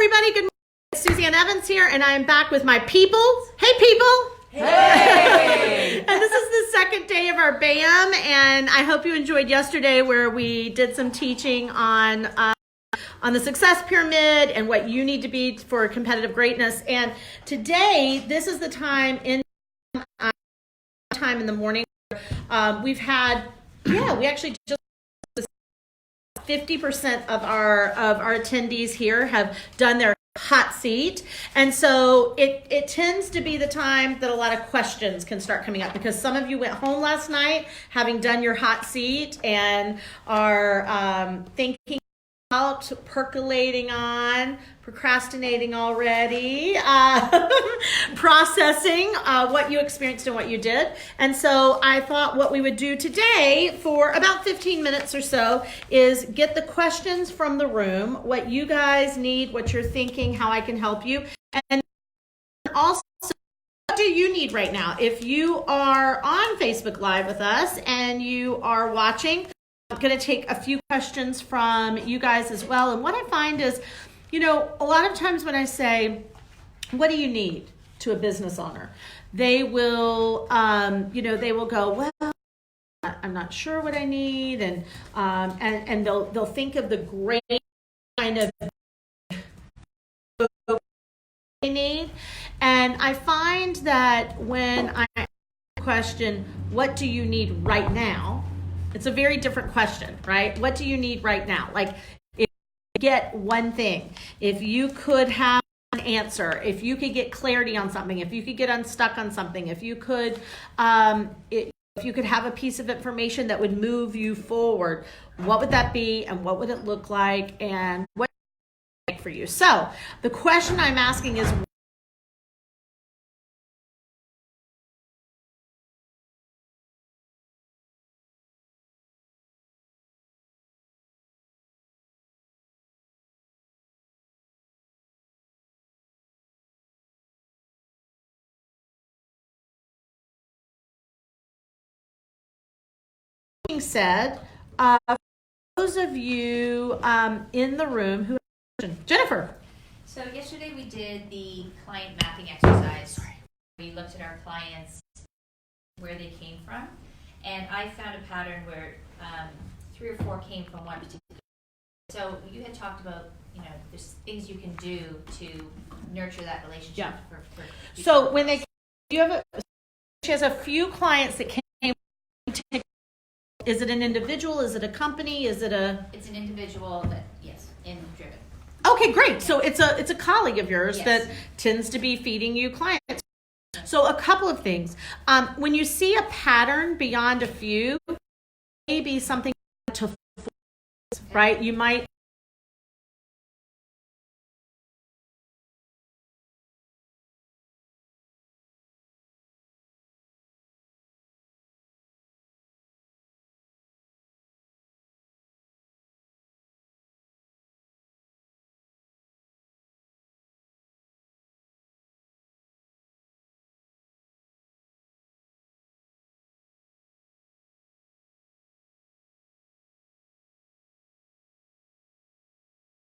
everybody. Good morning. It's Suzanne Evans here, and I am back with my people. Hey, people. Hey! And this is the second day of our BAM, and I hope you enjoyed yesterday where we did some teaching on the success pyramid and what you need to be for competitive greatness. And today, this is the time in the morning. We've had, we actually just 50% of our attendees here have done their hot seat, and so it tends to be the time that a lot of questions can start coming up, because some of you went home last night having done your hot seat and are thinking out, percolating on, procrastinating already, processing what you experienced and what you did. And so I thought what we would do today for about 15 minutes or so is get the questions from the room, what you guys need, what you're thinking, how I can help you. And also, what do you need right now? If you are on Facebook Live with us and you are watching, I'm going to take a few questions from you guys as well. And what I find is, a lot of times when I say, what do you need to a business owner? They will, they will go, well, I'm not sure what I need. And they'll think of the great kind of they need. And I find that when I ask the question, what do you need right now? It's a very different question, right? What do you need right now? Like, if you get one thing, if you could have an answer, if you could get clarity on something, if you could get unstuck on something, if you could, if you could have a piece of information that would move you forward, what would that be, and what would it look like, and what would it like for you? So the question I'm asking is, being said, for those of you in the room who have a question, Jennifer. So yesterday we did the client mapping exercise. We looked at our clients, where they came from, and I found a pattern where 3 or 4 came from one particular. So you had talked about, there's things you can do to nurture that relationship. Yeah. For So when she has a few clients that came. Is it an individual? Is it a company? Is it a? It's an individual that, yes, driven. Okay, great. So it's a colleague of yours Yes. that tends to be feeding you clients. So a couple of things. When you see a pattern beyond a few, maybe something to focus, right? You might.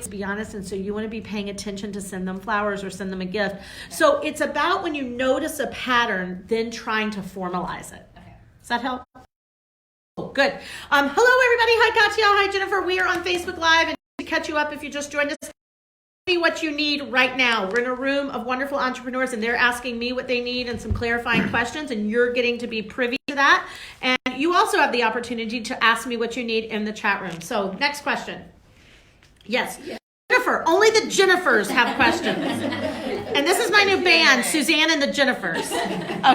To be honest, and so you want to be paying attention to send them flowers or send them a gift. So it's about when you notice a pattern, then trying to formalize it. Okay. Does that help? Oh, good. Hello, everybody. Hi, Katya. Hi, Jennifer. We are on Facebook Live, and to catch you up if you just joined us, tell me what you need right now. We're in a room of wonderful entrepreneurs, and they're asking me what they need and some clarifying questions, and you're getting to be privy to that. And you also have the opportunity to ask me what you need in the chat room. So next question. Yes. Jennifer. Only the Jennifers have questions. And this is my new band, Suzanne and the Jennifers.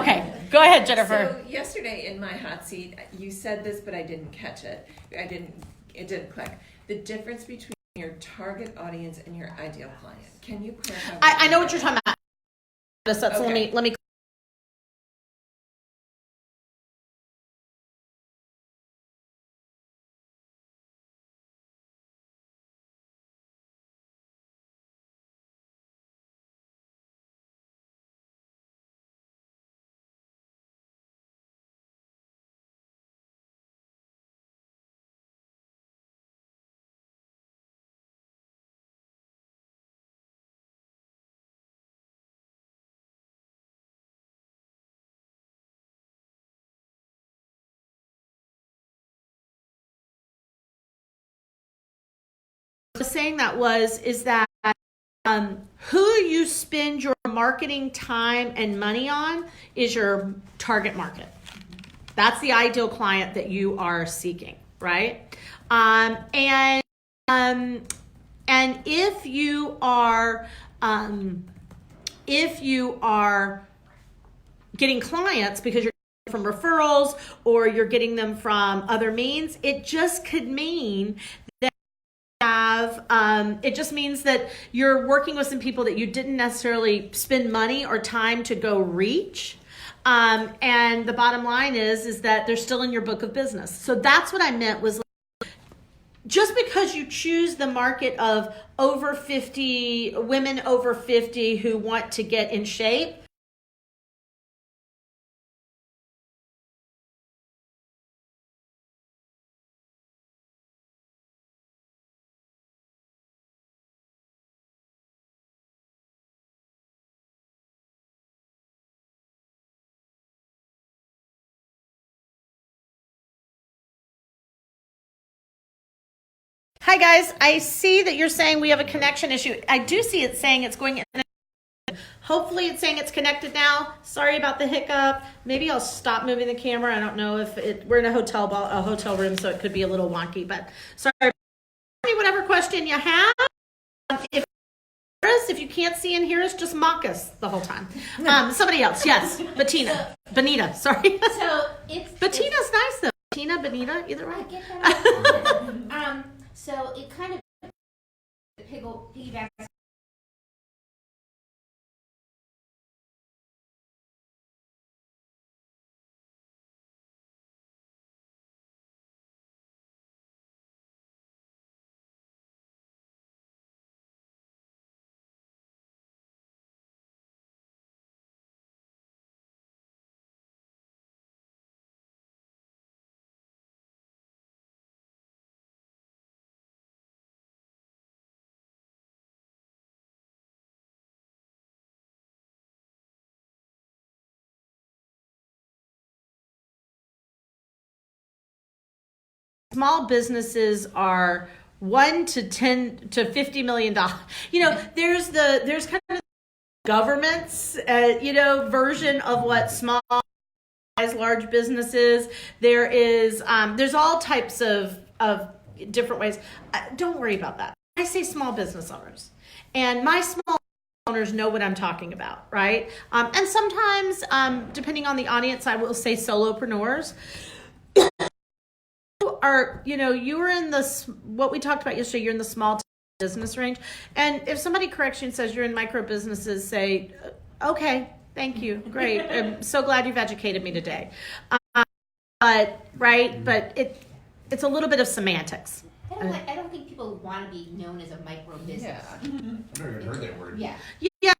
Okay. Go ahead, Jennifer. So yesterday in my hot seat, you said this, but I didn't catch it. It didn't click. The difference between your target audience and your ideal client. Can you clarify? I know what you're talking about. So Okay. let me saying that is that who you spend your marketing time and money on is your target market. That's the ideal client that you are seeking, right? And if you are getting clients because you're from referrals or you're getting them from other means, it just could mean that it just means that you're working with some people that you didn't necessarily spend money or time to go reach. And the bottom line is that they're still in your book of business. So that's what I meant was, just because you choose the market of over 50 women over 50 who want to get in shape, hi guys, I see that you're saying we have a connection issue. I do see it saying it's going in. Hopefully it's saying it's connected now. Sorry about the hiccup. Maybe I'll stop moving the camera. I don't know if we're in a hotel room, so it could be a little wonky, but sorry. Whatever question you have. If you can't see and hear us, just mock us the whole time. Somebody else, yes. Benita, sorry. So Bettina's nice though. Bettina, Benita, either way. I get that. So it kind of piggybacks. Small businesses are $1 to $10 to $50 million. There's kind of government's version of what small large businesses. There's all types of different ways. Don't worry about that. I say small business owners, and my small owners know what I'm talking about, right? And sometimes, depending on the audience, I will say solopreneurs. You were in what we talked about yesterday. You're in the small business range, and if somebody corrects you and says you're in micro businesses, say, okay, thank you, great. I'm so glad you've educated me today. But it's a little bit of semantics. I don't think people want to be known as a micro business. Yeah. I've never even heard that word. Yeah. Yeah.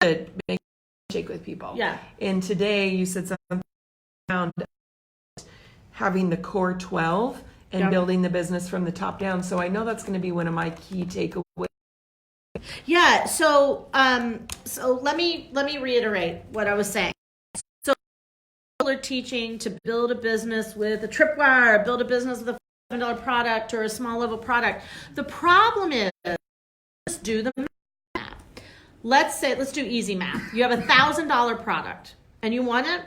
To make a shake with people. Yeah. And today you said something around having the core 12 and Yep. building the business from the top down. So I know that's going to be one of my key takeaways. Yeah. So let me reiterate what I was saying. So people are teaching to build a business with a tripwire, build a business with a $7 product or a small level product. The problem is, just do the math. Let's do easy math. You have a $1,000 product and you want to,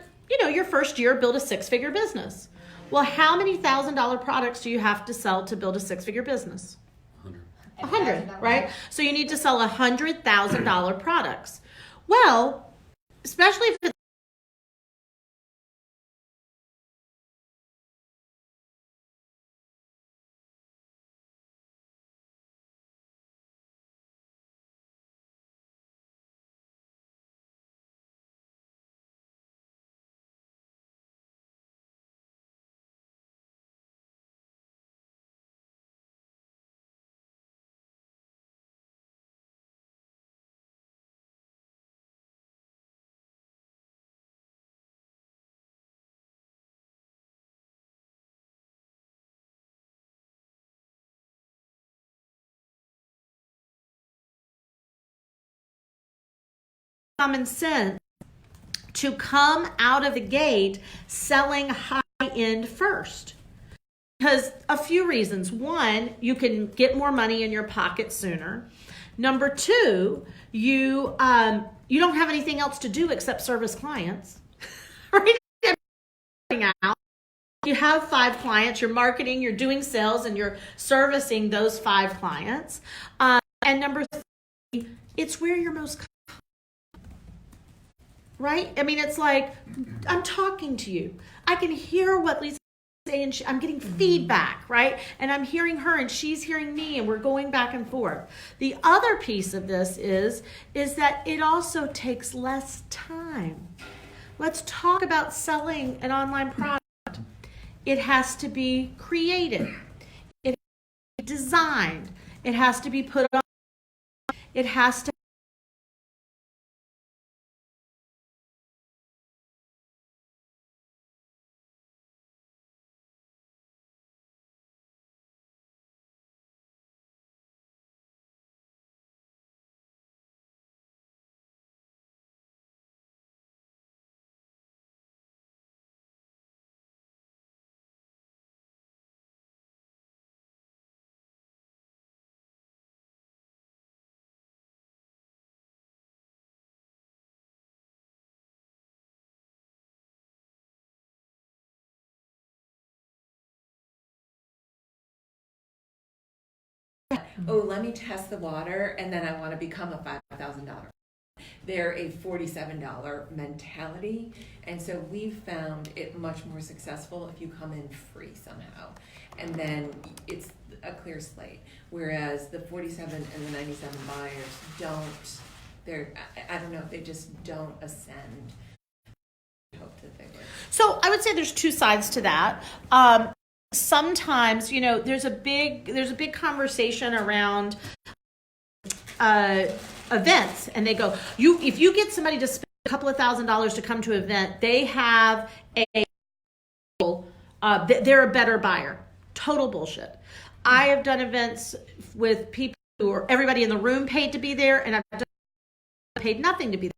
your first year build a 6-figure business. Well, how many $1,000 products do you have to sell to build a 6-figure business? 100, right? So you need to sell $100,000 products. Well, especially if it's common sense to come out of the gate selling high-end first. Because a few reasons. One, you can get more money in your pocket sooner. Number two, you don't have anything else to do except service clients. Right? Out. You have 5 clients, you're marketing, you're doing sales, and you're servicing those 5 clients. And number 3, it's where you're most right? I mean, it's like, I'm talking to you. I can hear what Lisa's saying. I'm getting feedback, right? And I'm hearing her and she's hearing me and we're going back and forth. The other piece of this is that it also takes less time. Let's talk about selling an online product. It has to be created. It has to be designed. It has to be put on. It has to Oh, let me test the water and then I want to become a $5,000. They're a $47 mentality, and so we've found it much more successful if you come in free somehow, and then it's a clear slate. Whereas the 47 and the 97 buyers don't. I don't know. They just don't ascend. I hope that they would. So I would say there's 2 sides to that. Sometimes, there's a big conversation around events, and they go, if you get somebody to spend a couple of $1,000s to come to an event, they have they're a better buyer. Total bullshit. I have done events with people who are everybody in the room paid to be there, and I've done paid nothing to be there.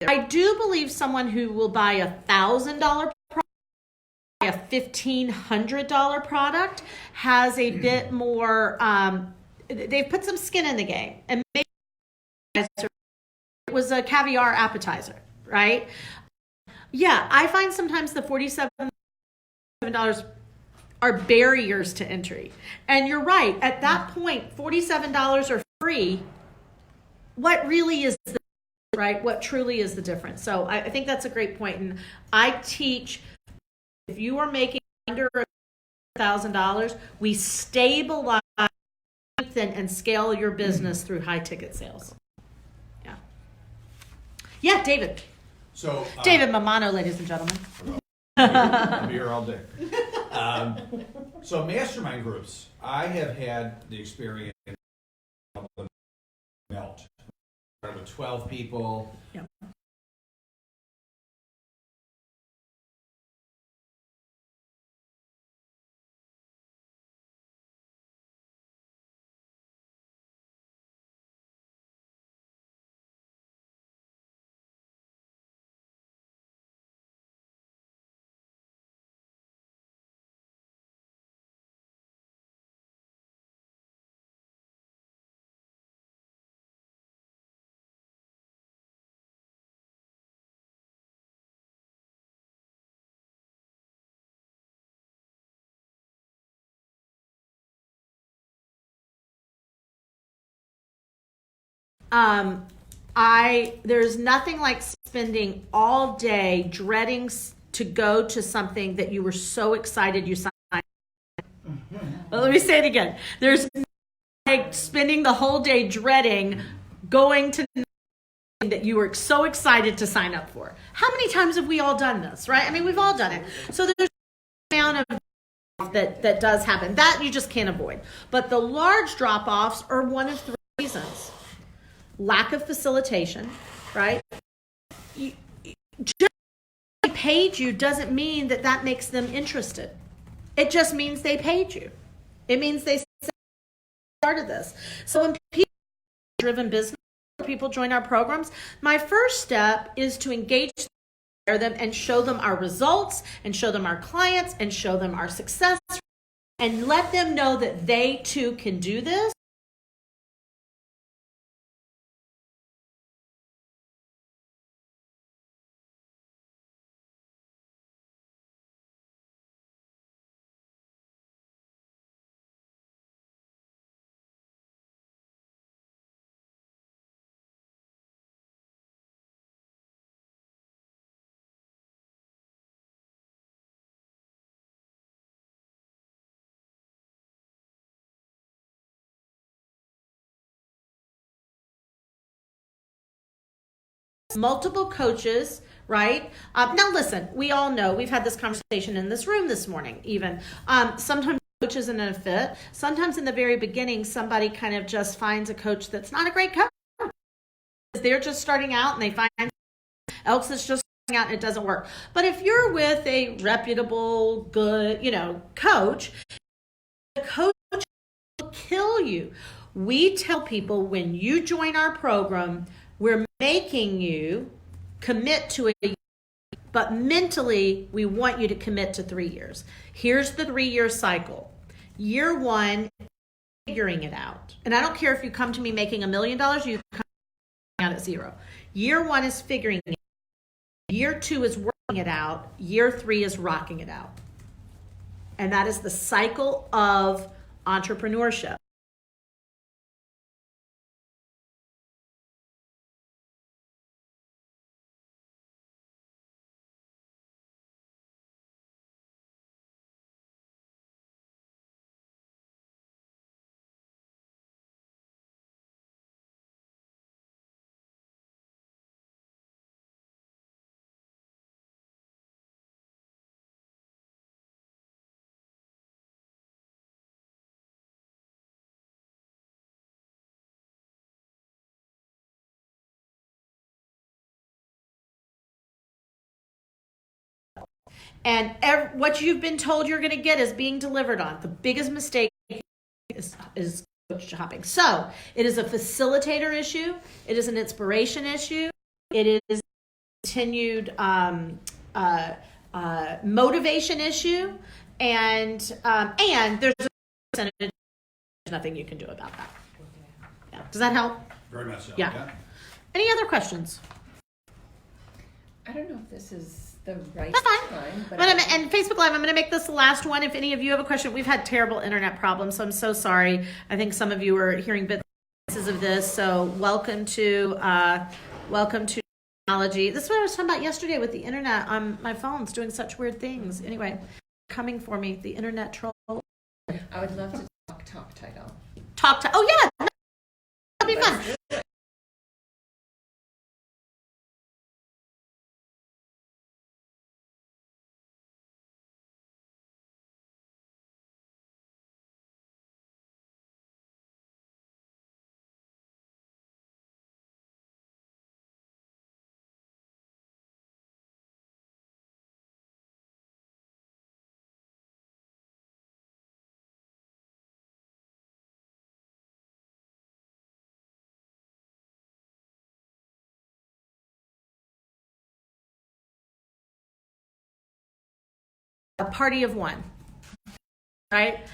I do believe someone who will buy $1,000 product, a $1,500 product, has a bit more. They've put some skin in the game, and maybe it was a caviar appetizer, right? Yeah, I find sometimes the $47 are barriers to entry, and you're right. At that point, $47 are free. What really is the right? What truly is the difference? So I think that's a great point. And I teach, if you are making under $1,000, we stabilize and scale your business through high ticket sales. Yeah, David. So David Mamano, ladies and gentlemen. I'll be here all day. So mastermind groups, I have had the experience of them melt. With 12 people. Yep. There's nothing like spending all day dreading to go to something that you were so excited you signed. Well, let me say it again. There's like spending the whole day dreading going to that you were so excited to sign up for. How many times have we all done this, right? I mean, we've all done it. So there's an amount of that does happen. That you just can't avoid. But the large drop-offs are one of three reasons. Lack of facilitation, right? Just they paid you doesn't mean that makes them interested. It just means they paid you. It means they started this. So when people driven business, people join our programs, my first step is to engage them and show them our results and show them our clients and show them our success and let them know that they too can do this. Multiple coaches, right? Now listen, we all know, we've had this conversation in this room this morning even. Sometimes coach isn't a fit. Sometimes in the very beginning, somebody kind of just finds a coach that's not a great coach. They're just starting out and they find else that's just starting out and it doesn't work. But if you're with a reputable, good, coach, the coach will kill you. We tell people when you join our program, we're making you commit to a year, but mentally, we want you to commit to 3 years. Here's the 3-year cycle. Year 1, figuring it out. And I don't care if you come to me making $1 million, you come out at 0. Year 1 is figuring it out. Year 2 is working it out. Year 3 is rocking it out. And that is the cycle of entrepreneurship. And what you've been told you're going to get is being delivered on. The biggest mistake is coach hopping. So it is a facilitator issue. It is an inspiration issue. It is continued motivation issue. And there's a percentage, there's nothing you can do about that. Yeah. Does that help? Very much so. Yeah. Any other questions? I don't know if this is the right That's fine. time, but And Facebook Live, I'm going to make this the last one. If any of you have a question, we've had terrible internet problems, so I'm so sorry. I think some of you are hearing bits of this. So welcome to technology. This is what I was talking about yesterday with the internet on my phone's doing such weird things. Anyway, coming for me, the internet troll. I would love to talk title. Oh yeah, that'd be fun. A party of one, right?